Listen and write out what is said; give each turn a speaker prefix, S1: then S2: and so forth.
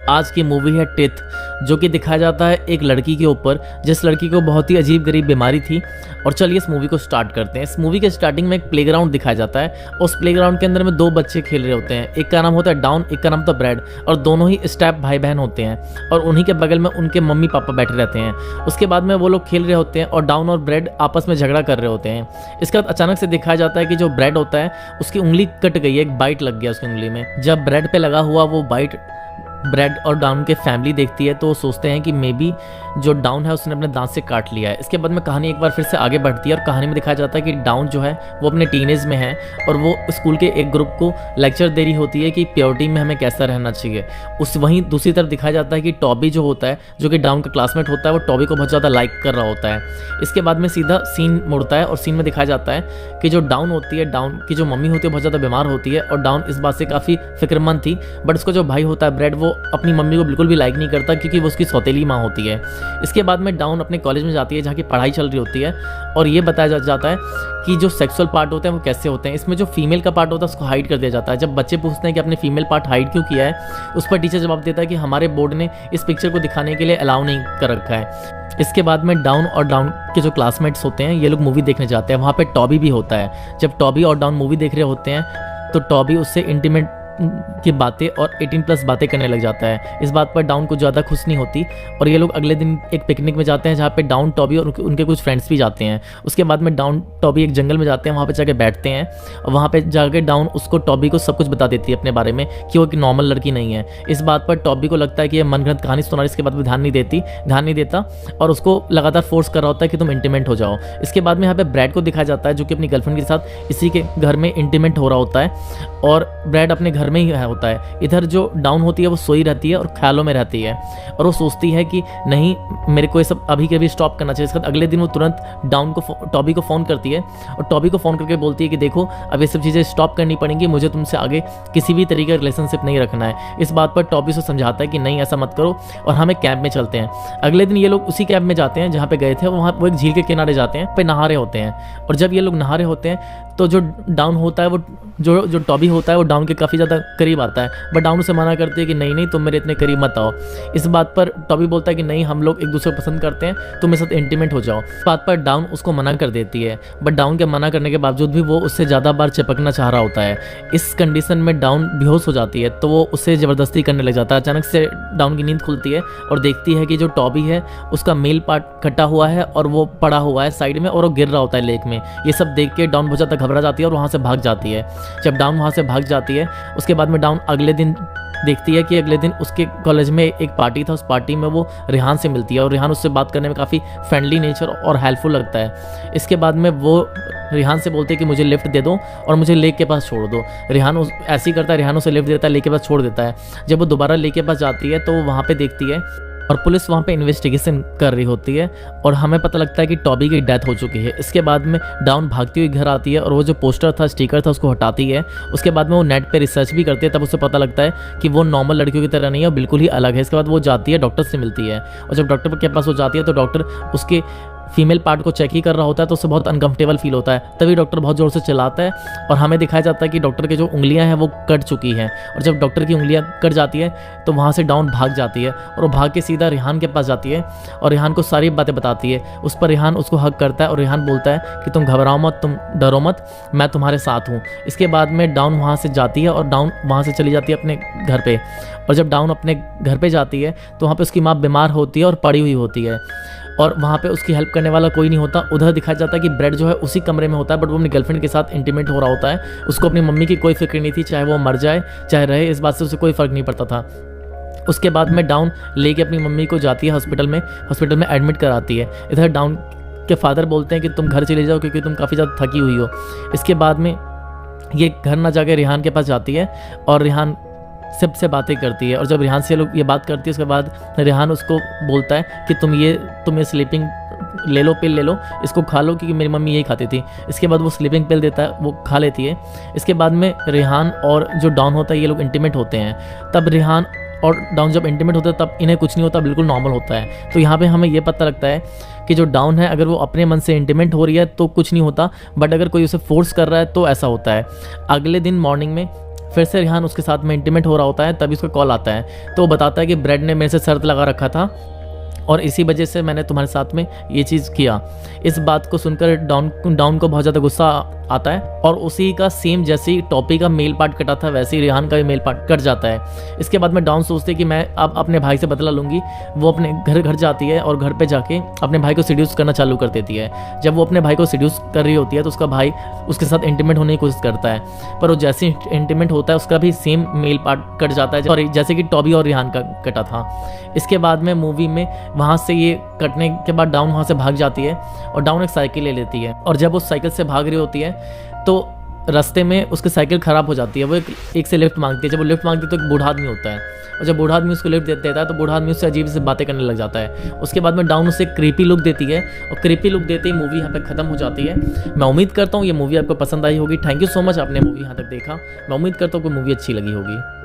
S1: आज की मूवी है टिथ, जो कि दिखाया जाता है एक लड़की के ऊपर, जिस लड़की को बहुत ही अजीब गरीब बीमारी थी। और चलिए इस मूवी को स्टार्ट करते हैं। इस मूवी के स्टार्टिंग में एक प्लेग्राउंड दिखाया जाता है। उस प्लेग्राउंड के अंदर में दो बच्चे खेल रहे होते हैं। एक का नाम होता है डाउन, एक का नाम होता है ब्रैड, और दोनों ही स्टेप भाई बहन होते हैं और उन्हीं के बगल में उनके मम्मी पापा बैठे रहते हैं। उसके बाद में वो लोग खेल रहे होते हैं और डाउन और ब्रैड आपस में झगड़ा कर रहे होते हैं। इसके बाद अचानक से दिखाया जाता है कि जो ब्रैड होता है उसकी उंगली कट गई है, एक बाइट लग गया उसकी उंगली में। जब ब्रैड पे लगा हुआ वो बाइट ब्रैड और डाउन के फैमिली देखती है तो सोचते हैं कि मे बी जो डाउन है उसने अपने दांत से काट लिया है। इसके बाद में कहानी एक बार फिर से आगे बढ़ती है और कहानी में दिखाया जाता है कि डाउन जो है वो अपने टीनेज में है और वो स्कूल के एक ग्रुप को लेक्चर दे रही होती है कि प्योरिटी में हमें कैसा रहना चाहिए। वहीं दूसरी तरफ दिखाया जाता है कि टॉबी जो होता है, जो कि डाउन का क्लासमेट होता है, वो टॉबी को बहुत ज़्यादा लाइक कर रहा होता है। इसके बाद में सीधा सीन मुड़ता है और सीन में दिखाया जाता है कि जो डाउन होती है, डाउन की जो मम्मी होती है बहुत ज़्यादा बीमार होती है और डाउन इस बात से काफ़ी फिक्रमंद थी। बट उसका जो भाई होता है ब्रैड, वो अपनी मम्मी को बिल्कुल भी लाइक नहीं करता क्योंकि वो उसकी सौतेली माँ होती है। इसके बाद में डाउन अपने कॉलेज में जाती है जहाँ की पढ़ाई चल रही होती है और ये बताया जाता है कि जो सेक्सुअल पार्ट होते हैं वो कैसे होते हैं। इसमें जो फीमेल का पार्ट होता है उसको हाइड कर दिया जाता है। जब बच्चे पूछते हैं कि आपने फीमेल पार्ट हाइड क्यों किया है, उस पर टीचर जवाब देता है कि हमारे बोर्ड ने इस पिक्चर को दिखाने के लिए अलाउ नहीं कर रखा है। इसके बाद में डाउन और डाउन के जो क्लासमेट्स होते हैं ये लोग मूवी देखने जाते हैं। वहाँ पे टॉबी भी होता है। जब टॉबी और डाउन मूवी देख रहे होते हैं तो टॉबी उससे इंटीमेट की बातें और 18+ बातें करने लग जाता है। इस बात पर डाउन को ज़्यादा खुश नहीं होती और ये लोग अगले दिन एक पिकनिक में जाते हैं जहाँ पे डाउन, टॉबी और उनके कुछ फ्रेंड्स भी जाते हैं। उसके बाद में डाउन टॉबी एक जंगल में जाते हैं, वहाँ पे जाके बैठते हैं और वहाँ पे जाके डाउन उसको टॉबी को सब कुछ बता देती है अपने बारे में कि वो एक नॉर्मल लड़की नहीं है। इस बात पर टॉबी को लगता है कि ये मनगढ़ंत कहानी सुना रही, इसके बाद भी ध्यान नहीं देता और उसको लगातार फोर्स कर रहा होता है कि तुम इंटीमेट हो जाओ। इसके बाद में यहाँ पे ब्रैड को दिखाया जाता है जो कि अपनी गर्लफ्रेंड के साथ इसी के घर में इंटीमेट हो रहा होता है और ब्रैड अपने घर में ही होता है। इधर जो डाउन होती है वो सोई रहती है और ख्यालों में रहती है और वो सोचती है कि नहीं, मेरे को ये सब अभी के अभी स्टॉप करना चाहिए। इसके बाद अगले दिन वो तुरंत डाउन को, टॉबी को फ़ोन करती है और टॉबी को फ़ोन करके बोलती है कि देखो अब ये सब चीज़ें स्टॉप करनी पड़ेंगी, मुझे तुमसे आगे किसी भी तरीके का रिलेशनशिप नहीं रखना है। इस बात पर टॉबी से समझाता है कि नहीं ऐसा मत करो और हमें कैंप में चलते हैं। अगले दिन ये लोग उसी कैंप में जाते हैं जहाँ पे गए थे। वहाँ वो एक झील के किनारे जाते हैं, पे नहा रहे होते हैं और जब ये लोग नहा रहे होते हैं तो जो डाउन होता है वो जो टॉबी होता है वो डाउन के काफ़ी ज़्यादा करीब आता है। बट डाउन उसे मना करती है कि नहीं तुम मेरे इतने करीब मत आओ। इस बात पर टॉबी बोलता है कि नहीं, हम लोग एक दूसरे को पसंद करते हैं, तुम मेरे साथ इंटीमेट हो जाओ। इस बात पर डाउन उसको मना कर देती है बट डाउन के मना करने के बावजूद भी वो उससे ज़्यादा बार चिपकना चाह रहा होता है। इस कंडीशन में डाउन बेहोश हो जाती है तो वो उससे ज़बरदस्ती करने लग जाता है। अचानक से डाउन की नींद खुलती है और देखती है कि जो टॉबी है उसका मेल पार्ट कटा हुआ है और वो पड़ा हुआ है साइड में और वो गिर रहा होता है लेक में। ये सब देख के डाउन बहुत ज़्यादा घबरा जाती है और वहाँ से भाग जाती है। जब डाउन वहाँ से भाग जाती है उसके बाद में डाउन अगले दिन देखती है कि अगले दिन उसके कॉलेज में एक पार्टी था। उस पार्टी में वो रेहान से मिलती है और रेहान उससे बात करने में काफ़ी फ्रेंडली नेचर और हेल्पफुल लगता है। इसके बाद में वो रेहान से बोलते हैं कि मुझे लिफ्ट दे दो और मुझे लेक के पास छोड़ दो। रेहान ऐसे ही करता है, रेहान उसे लिफ्ट देता है, लेक के पास छोड़ देता है। जब वो दोबारा लेक के पास जाती है तो वो वहाँ पे देखती है और पुलिस वहाँ पे इन्वेस्टिगेशन कर रही होती है और हमें पता लगता है कि टॉबी की डेथ हो चुकी है। इसके बाद में डाउन भागती हुई घर आती है और वो जो पोस्टर था, स्टिकर था, उसको हटाती है। उसके बाद में वो नेट पे रिसर्च भी करती है, तब उसे पता लगता है कि वो नॉर्मल लड़कियों की तरह नहीं है, बिल्कुल ही अलग है। इसके बाद वो जाती है, डॉक्टर से मिलती है और जब डॉक्टर के पास वो जाती है तो डॉक्टर उसके फीमेल पार्ट को चेक ही कर रहा होता है तो उसे बहुत अनकंफर्टेबल फील होता है। तभी डॉक्टर बहुत ज़ोर से चिल्लाता है और हमें दिखाया जाता है कि डॉक्टर की जो उंगलियां हैं वो कट चुकी हैं और जब डॉक्टर की उंगलियां कट जाती है तो वहाँ से डाउन भाग जाती है और वो भाग के सीधा रेहान के पास जाती है और रेहान को सारी बातें बताती है। उस पर रेहान उसको हक करता है और रेहान बोलता है कि तुम घबराओ मत, तुम डरो मत, मैं तुम्हारे साथ हूँ। इसके बाद में डाउन वहाँ से जाती है और डाउन वहाँ से चली जाती है अपने घर पे और जब डाउन अपने घर पे जाती है तो वहाँ पे उसकी माँ बीमार होती है और पड़ी हुई होती है और वहाँ पे उसकी हेल्प करने वाला कोई नहीं होता। उधर दिखाया जाता है कि ब्रैड जो है उसी कमरे में होता है बट वो अपनी गर्लफ्रेंड के साथ इंटीमेट हो रहा होता है। उसको अपनी मम्मी की कोई फिक्र नहीं थी, चाहे वो मर जाए चाहे रहे, इस बात से उसे कोई फ़र्क नहीं पड़ता था। उसके बाद में डाउन लेके अपनी मम्मी को जाती है हॉस्पिटल में एडमिट कराती है। इधर डाउन के फादर बोलते हैं कि तुम घर चले जाओ क्योंकि तुम काफ़ी ज़्यादा थकी हुई हो। इसके बाद में ये घर ना जाके रेहान के पास जाती है और रेहान सबसे बातें करती है और जब रेहान से लोग ये बात करती है उसके बाद रेहान उसको बोलता है कि तुम ये स्लीपिंग ले लो, पिल ले लो, इसको खा लो क्योंकि मेरी मम्मी यही खाती थी। इसके बाद वो स्लीपिंग पिल देता है, वो खा लेती है। इसके बाद में रेहान और जो डाउन होता है ये लोग इंटीमेट होते हैं। तब रेहान और डाउन जब इंटीमेट होता है तब इन्हें कुछ नहीं होता, बिल्कुल नॉर्मल होता है। तो यहाँ पे हमें ये पता लगता है कि जो डाउन है अगर वो अपने मन से इंटीमेट हो रही है तो कुछ नहीं होता, बट अगर कोई उसे फोर्स कर रहा है तो ऐसा होता है। अगले दिन मॉर्निंग में फिर से रिहान उसके साथ में इंटीमेट हो रहा होता है, तभी उसका कॉल आता है। तो वो बताता है कि ब्रेड ने मेरे से शर्त लगा रखा था और इसी वजह से मैंने तुम्हारे साथ में ये चीज़ किया। इस बात को सुनकर डाउन को बहुत ज़्यादा गुस्सा आता है और उसी का सेम जैसे ही टॉपी का मेल पार्ट कटा था वैसे ही रिहान का भी मेल पार्ट कट जाता है। इसके बाद में डाउन सोचते कि मैं अब अपने भाई से बदला लूँगी। वो अपने घर जाती है और घर पे जाके अपने भाई को सीड्यूस करना चालू कर देती है। जब वो अपने भाई को सीड्यूस कर रही होती है तो उसका भाई उसके साथ इंटीमेट होने की कोशिश करता है, पर वो जैसे इंटीमेट होता है उसका भी सेम मेल पार्ट कट जाता है और जैसे कि टॉबी और रिहान का कटा था। इसके बाद में मूवी में वहाँ से ये कटने के बाद डाउन वहाँ से भाग जाती है और डाउन एक साइकिल ले लेती है और जब वो साइकिल से भाग रही होती है तो रास्ते में उसकी साइकिल ख़राब हो जाती है। वो एक से लिफ्ट मांगती है। जब वो लिफ्ट मांगती है तो एक बूढ़ा आदमी होता है और जब बूढ़ा आदमी उसको लिफ्ट देता है तो बूढ़ा आदमी उससे अजीब से बातें करने लग जाता है। उसके बाद में डाउन उसे क्रीपी लुक देती है और क्रीपी लुक देते ही मूवी यहाँ पे ख़त्म हो जाती है। मैं उम्मीद करता हूँ ये मूवी आपको पसंद आई होगी। थैंक यू सो मच, आपने मूवी यहाँ तक देखा। मैं उम्मीद करता हूँ कि मूवी अच्छी लगी होगी।